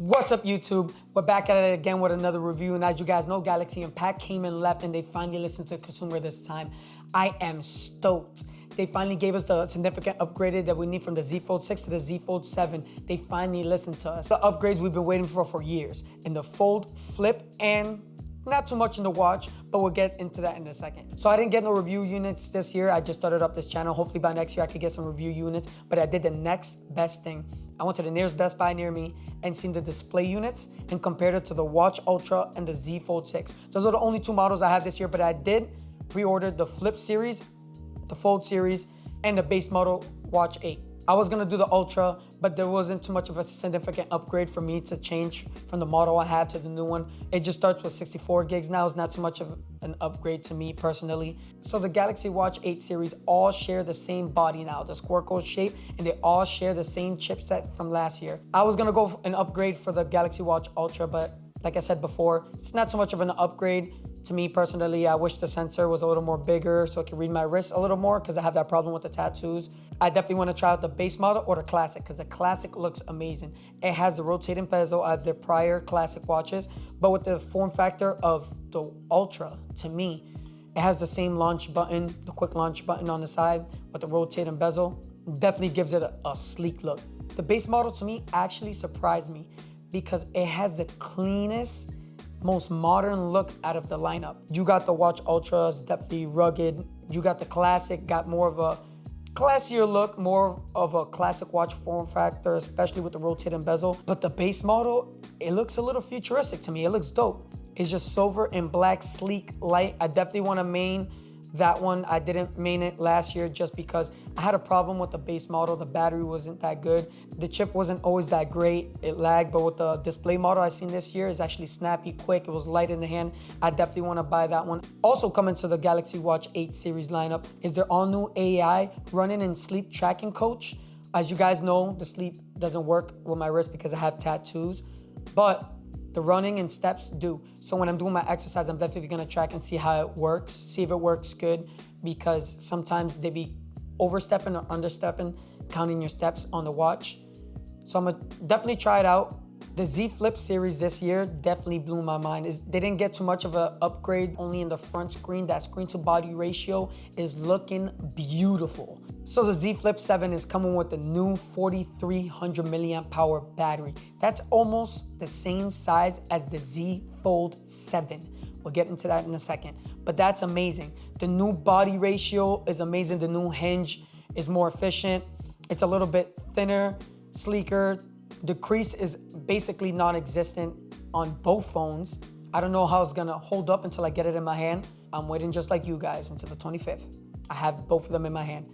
What's up, YouTube? We're back at it again with another review, and as you guys know, Galaxy Impact came in left and they finally listened to the consumer this time. I am stoked. They finally gave us the significant upgrade that we need from the Z Fold 6 to the Z Fold 7. They finally listened to us. The upgrades we've been waiting for years in the Fold, Flip, and not too much in the watch, but we'll get into that in a second. So I didn't get no review units this year. I just started up this channel. Hopefully by next year I could get some review units, but I did the next best thing. I went to the nearest Best Buy near me and seen the display units and compared it to the Watch Ultra and the Z Fold 6. Those are the only two models I have this year, but I did pre-order the Flip series, the Fold series, and the base model Watch 8. I was gonna do the Ultra, but there wasn't too much of a significant upgrade for me to change from the model I have to the new one. It just starts with 64 gigs now. It's not too much of an upgrade to me personally. So the Galaxy Watch 8 series all share the same body now, the squircle shape, and they all share the same chipset from last year. I was gonna go an upgrade for the Galaxy Watch Ultra, but like I said before, it's not so much of an upgrade. To me personally, I wish the sensor was a little more bigger so it can read my wrist a little more because I have that problem with the tattoos. I definitely want to try out the base model or the classic because the classic looks amazing. It has the rotating bezel as their prior classic watches, but with the form factor of the Ultra, to me, it has the same launch button, the quick launch button on the side with the rotating bezel. Definitely gives it a sleek look. The base model to me actually surprised me because it has the cleanest, most modern look out of the lineup. You got the Watch Ultra, it's definitely rugged. You got the classic, got more of a classier look, more of a classic watch form factor, especially with the rotating bezel. But the base model, it looks a little futuristic to me. It looks dope. It's just silver and black, sleek, light. I definitely want to main that one. I didn't main it last year just because I had a problem with the base model. The battery wasn't that good. The chip wasn't always that great. It lagged, but with the display model I seen this year, it's actually snappy, quick. It was light in the hand. I definitely want to buy that one. Also coming to the Galaxy Watch 8 series lineup is their all new AI running and sleep tracking coach. As you guys know, the sleep doesn't work with my wrist because I have tattoos, but the running and steps do. So when I'm doing my exercise, I'm definitely gonna track and see how it works, see if it works good, because sometimes they be overstepping or understepping, counting your steps on the watch. So I'm gonna definitely try it out. The Z Flip series this year definitely blew my mind. They didn't get too much of an upgrade, only in the front screen. That screen to body ratio is looking beautiful. So the Z Flip 7 is coming with the new 4300 milliamp hour battery. That's almost the same size as the Z Fold 7. We'll get into that in a second, but that's amazing. The new body ratio is amazing. The new hinge is more efficient. It's a little bit thinner, sleeker. The crease is basically non-existent on both phones. I don't know how it's gonna hold up until I get it in my hand. I'm waiting just like you guys until the 25th. I have both of them in my hand.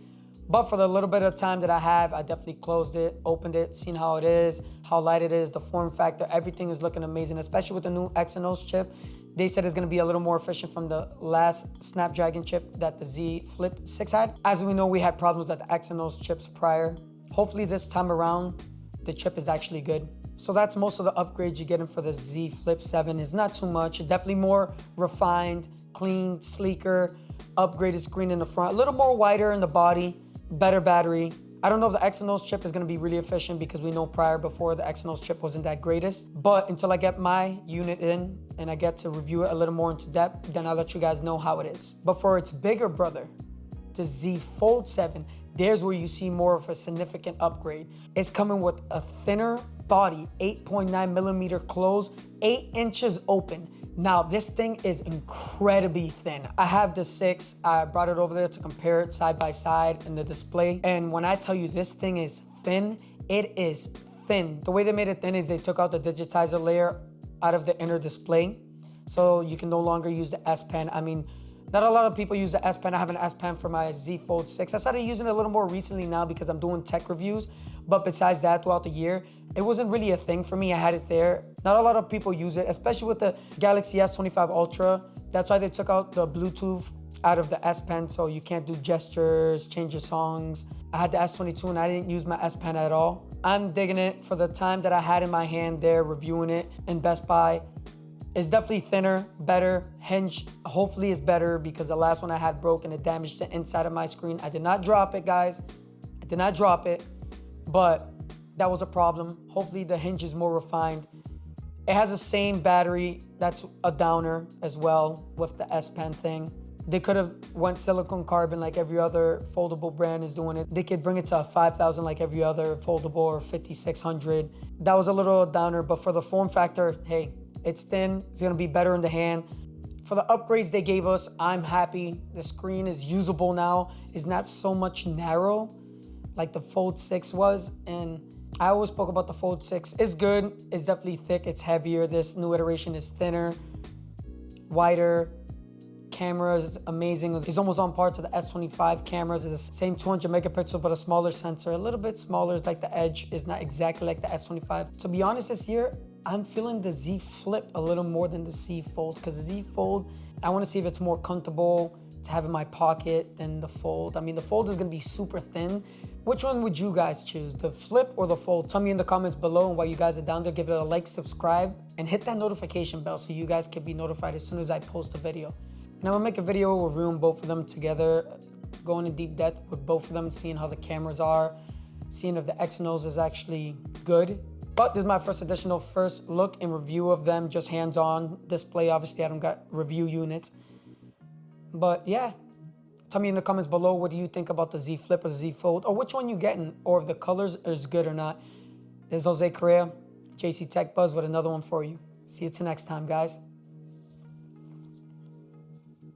But for the little bit of time that I have, I definitely closed it, opened it, seen how it is, how light it is, the form factor, everything is looking amazing, especially with the new Exynos chip. They said it's gonna be a little more efficient from the last Snapdragon chip that the Z Flip 6 had. As we know, we had problems with the Exynos chips prior. Hopefully this time around, the chip is actually good. So that's most of the upgrades you're getting for the Z Flip 7. It's not too much, definitely more refined, clean, sleeker, upgraded screen in the front, a little more wider in the body, better battery. I don't know if the Exynos chip is gonna be really efficient because we know prior before the Exynos chip wasn't that greatest. But until I get my unit in and I get to review it a little more into depth, then I'll let you guys know how it is. But for its bigger brother, the Z Fold 7, there's where you see more of a significant upgrade. It's coming with a thinner body, 8.9 millimeter close, 8 inches open. Now this thing is incredibly thin. I have the 6, I brought it over there to compare it side by side in the display. And when I tell you this thing is thin, it is thin. The way they made it thin is they took out the digitizer layer out of the inner display. So you can no longer use the S Pen. I mean, not a lot of people use the S Pen. I have an S Pen for my Z Fold 6. I started using it a little more recently now because I'm doing tech reviews. But besides that, throughout the year, it wasn't really a thing for me. I had it there. Not a lot of people use it, especially with the Galaxy S25 Ultra. That's why they took out the Bluetooth out of the S Pen, so you can't do gestures, change your songs. I had the S22 and I didn't use my S Pen at all. I'm digging it for the time that I had in my hand there, reviewing it in Best Buy. It's definitely thinner, better. Hinge hopefully is better because the last one I had broke and it damaged the inside of my screen. I did not drop it, guys. I did not drop it, but That was a problem. Hopefully the hinge is more refined. It has the same battery. That's a downer as well with the S Pen thing. They could have went silicone carbon like every other foldable brand is doing it. They could bring it to a 5,000 like every other foldable, or 5,600. That was a little downer, but for the form factor, hey, it's thin. It's gonna be better in the hand. For the upgrades they gave us, I'm happy. The screen is usable now. It's not so much narrow like the Fold 6 was. And I always spoke about the Fold 6. It's good. It's definitely thick. It's heavier. This new iteration is thinner, wider. Camera is amazing. It's almost on par to the S25 cameras. It's the same 200 megapixel, but a smaller sensor. A little bit smaller. It's like the Edge is not exactly like the S25. To be honest, this year, I'm feeling the Z Flip a little more than the Z Fold, because the Z Fold, I want to see if it's more comfortable to have in my pocket than the Fold. I mean, the Fold is going to be super thin. Which one would you guys choose, the Flip or the Fold? Tell me in the comments below, and while you guys are down there, give it a like, subscribe, and hit that notification bell so you guys can be notified as soon as I post a video. And I'm gonna make a video reviewing both of them together, going in deep depth with both of them, seeing how the cameras are, seeing if the Exynos is actually good. But this is my first look and review of them, just hands-on display. Obviously, I don't got review units. But yeah, tell me in the comments below, what do you think about the Z Flip or the Z Fold, or which one you getting, or if the colors is good or not. This is Jose Correa, JC Tech Buzz, with another one for you. See you till next time, guys.